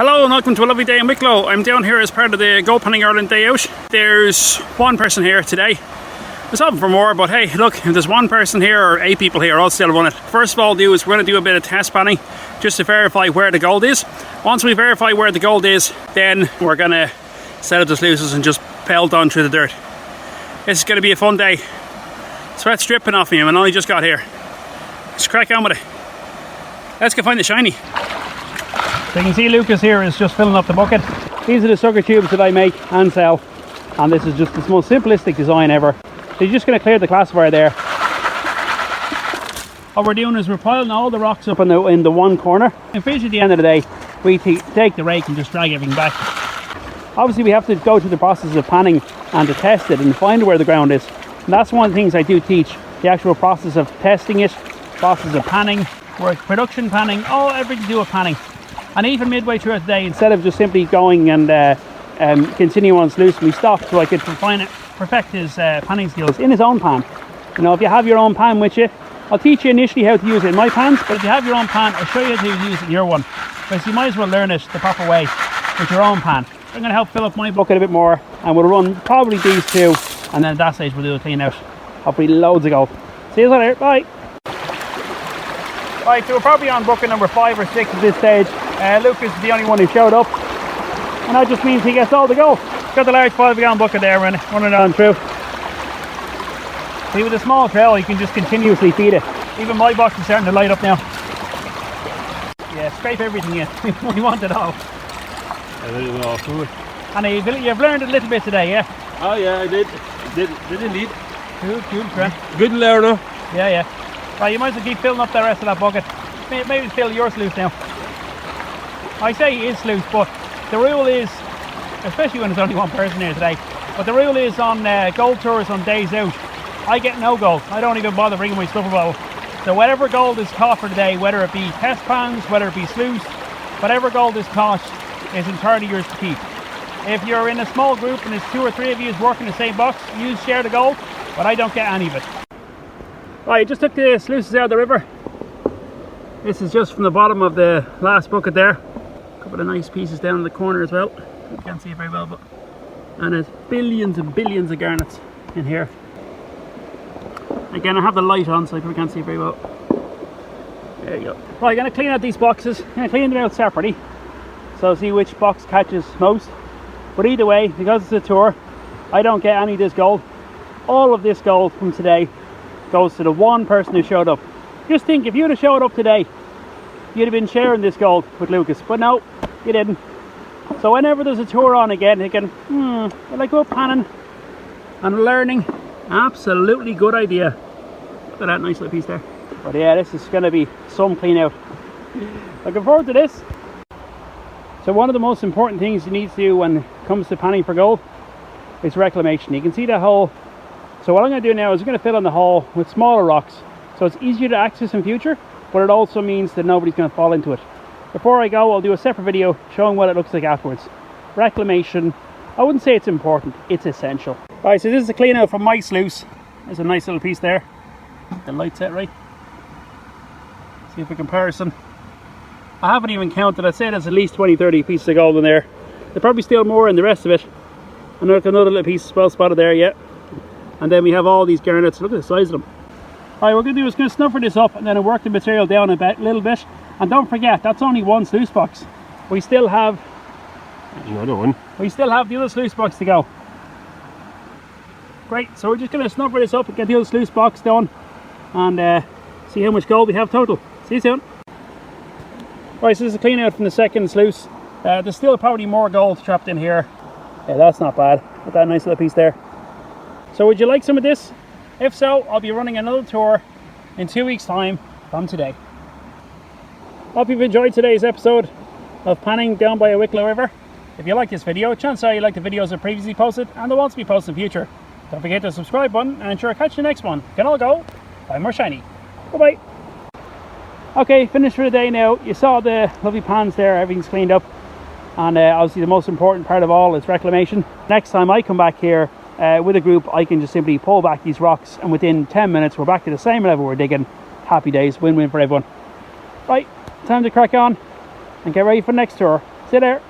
Hello and welcome to a lovely day in Wicklow. I'm down here as part of the Go Panning Ireland Day Out. There's one person here today. There's hoping for more, but hey, look, if there's one person here or 8 people here, I'll still run it. First of all, we're going to do a bit of test panning just to verify where the gold is. Once we verify where the gold is, then we're going to set up the sluices and just pelt on through the dirt. This is going to be a fun day. Sweat's dripping off me and I only just got here. Let's crack on with it. Let's go find the shiny. So you can see Lucas here is just filling up the bucket. These are the sucker tubes that I make and sell, and this is just the most simplistic design ever. So you're just going to clear the classifier there. What we're doing is we're piling all the rocks up in the one corner, and finish at the end of the day we take the rake and just drag everything back. Obviously we have to go through the process of panning and to test it and find where the ground is, and that's one of the things I do teach, the actual process of testing it, process of panning, production panning, everything to do with panning. And even midway through the day, instead of just simply going and continue on sluice, we stopped so I could perfect his panning skills in his own pan. You know, if you have your own pan with you, I'll teach you initially how to use it in my pans, but if you have your own pan, I'll show you how to use it in your one. Because you might as well learn it the proper way with your own pan. I'm going to help fill up my bucket a bit more, and we'll run probably these two, and then at that stage we'll do a clean out. Hopefully loads of gold. See you later, bye! Right, so we're probably on bucket number 5 or 6 at this stage. Lucas is the only one who showed up, and that just means he gets all the gold. Got the large 5-gallon bucket there running on through. See, with a small trail you can just continuously feed it. Even my box is starting to light up now. Yeah, scrape everything in. We want it all. A little all food. And you've learned a little bit today, yeah? Oh yeah, I did indeed. Good friend. Good learner. Yeah. Right, you might as well keep filling up the rest of that bucket. Maybe fill your sluice now. I say it is sluice, but the rule is, especially when there's only one person here today, but the rule is on gold tours on days out, I get no gold. I don't even bother bringing my slipper bottle. So whatever gold is caught for the day, whether it be test pans, whether it be sluice, whatever gold is caught is entirely yours to keep. If you're in a small group and there's 2 or 3 of you working the same box, you share the gold, but I don't get any of it. Right, I just took the sluices out of the river. This is just from the bottom of the last bucket there. A couple of nice pieces down in the corner as well. You can't see it very well, but and there's billions and billions of garnets in here. Again, I have the light on so I can't see it very well. There you go. Right, I'm going to clean out these boxes. I'm going to clean them out separately, so see which box catches most. But either way, because it's a tour, I don't get any of this gold. All of this gold from today goes to the one person who showed up. Just think, if you'd have showed up today, you'd have been sharing this gold with Lucas, but no, you didn't. So whenever there's a tour on again, thinking, will I go panning and learning? Absolutely good idea. Look at that nice little piece there. But yeah, this is going to be some clean out. Looking forward to this. So one of the most important things you need to do when it comes to panning for gold is reclamation. You can see that hole. So what I'm going to do now is I'm going to fill in the hole with smaller rocks, so it's easier to access in future, but it also means that nobody's going to fall into it. Before I go, I'll do a separate video showing what it looks like afterwards. Reclamation, I wouldn't say it's important, it's essential. Right, so this is a clean out from my sluice. There's a nice little piece there. The light set right. See if a comparison. I haven't even counted, I'd say there's at least 20-30 pieces of gold in there. There's probably still more in the rest of it. And look, another little piece well spotted there, yeah. And then we have all these garnets. Look at the size of them. Alright, what we're going to do is going to snuffer this up and then work the material down a little bit. And don't forget, that's only one sluice box. We still have another one. We still have the other sluice box to go. Great, so we're just going to snuffer this up and get the other sluice box done and see how much gold we have total. See you soon. Right, so this is a clean out from the second sluice. There's still probably more gold trapped in here. Yeah, that's not bad. Got that nice little piece there. So would you like some of this? If so, I'll be running another tour in 2 weeks' time from today. Hope you've enjoyed today's episode of panning down by a Wicklow River. If you like this video, chances are you like the videos I've previously posted and the ones to be posted in the future. Don't forget the subscribe button and ensure I catch you next one. Can all go? Buy more shiny. Bye bye. Okay, finished for the day now. You saw the lovely pans there, everything's cleaned up. And obviously the most important part of all is reclamation. Next time I come back here, with a group, I can just simply pull back these rocks and within 10 minutes we're back to the same level we're digging. Happy days, win-win for everyone. Right, time to crack on and get ready for the next tour. Sit there.